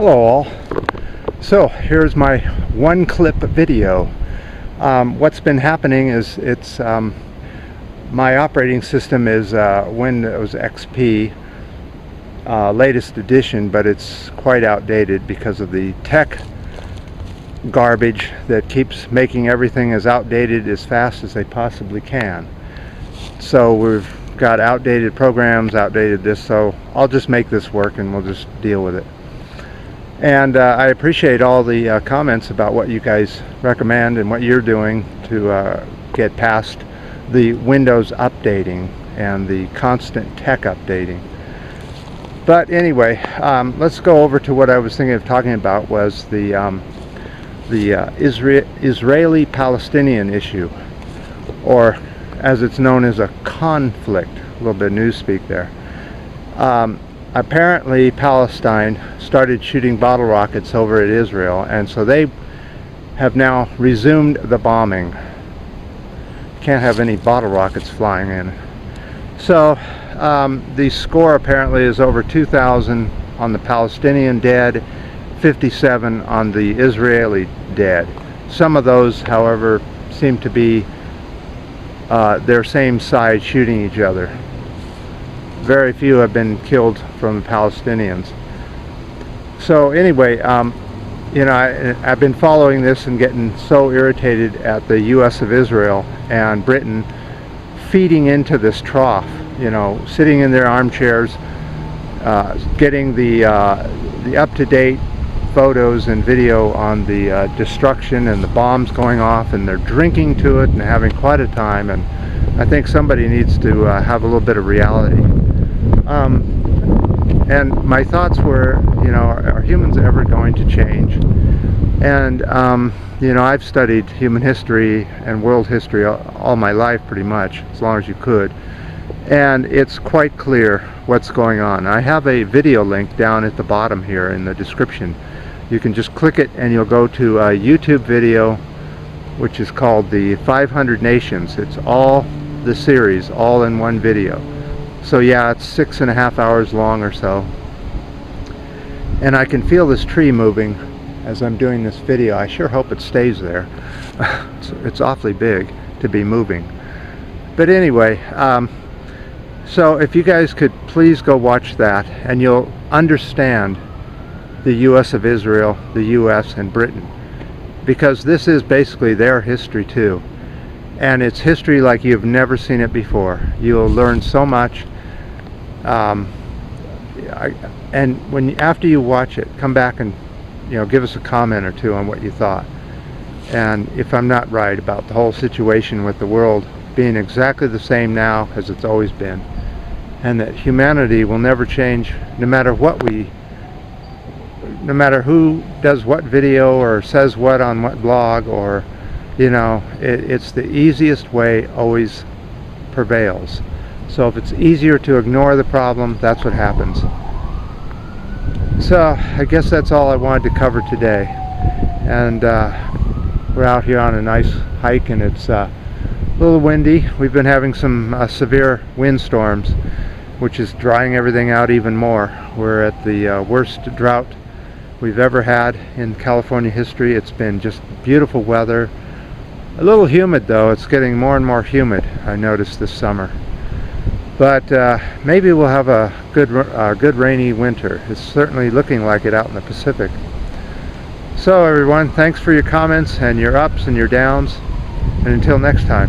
Hello all. So here's my one clip video. What's been happening is my operating system is Windows XP latest edition, but it's quite outdated because of the tech garbage that keeps making everything as outdated as fast as they possibly can. So we've got outdated programs, outdated this, so I'll just make this work and we'll just deal with it. And I appreciate all the comments about what you guys recommend and what you're doing to get past the Windows updating and the constant tech updating. But anyway, let's go over to what I was thinking of talking about, was the Israeli-Palestinian issue, or as it's known as a conflict. A little bit of newspeak there. Apparently Palestine started shooting bottle rockets over at Israel, and so they have now resumed the bombing. Can't have any bottle rockets flying in. So the score apparently is over 2,000 on the Palestinian dead, 57 on the Israeli dead. Some of those, however, seem to be their same side shooting each other. Very few have been killed from the Palestinians. So anyway, you know, I've been following this and getting so irritated at the U.S. of Israel and Britain feeding into this trough. You know, sitting in their armchairs, getting the up-to-date photos and video on the destruction and the bombs going off, and they're drinking to it and having quite a time. And I think somebody needs to have a little bit of reality. And my thoughts were, you know, are humans ever going to change? And you know, I've studied human history and world history all my life, pretty much, as long as you could, and it's quite clear what's going on. I have a video link down at the bottom here in the description. You can just click it and you'll go to a YouTube video which is called the 500 Nations. It's all the series, all in one video. So yeah, it's 6.5 hours long or so. And I can feel this tree moving as I'm doing this video. I sure hope it stays there. It's awfully big to be moving. But anyway, so if you guys could please go watch that, and you'll understand the U.S. of Israel, the U.S. and Britain, because this is basically their history too. And it's history like you've never seen it before. You'll learn so much. And after you watch it, come back and, you know, give us a comment or two on what you thought. And if I'm not right about the whole situation with the world being exactly the same now as it's always been, and that humanity will never change no matter who does what video or says what on what blog, or, you know, it's the easiest way always prevails. So if it's easier to ignore the problem, that's what happens. So I guess that's all I wanted to cover today. And we're out here on a nice hike, and it's a little windy. We've been having some severe windstorms, which is drying everything out even more. We're at the worst drought we've ever had in California history. It's been just beautiful weather. A little humid though. It's getting more and more humid, I noticed this summer. But maybe we'll have a good rainy winter. It's certainly looking like it out in the Pacific. So everyone, thanks for your comments and your ups and your downs. And until next time.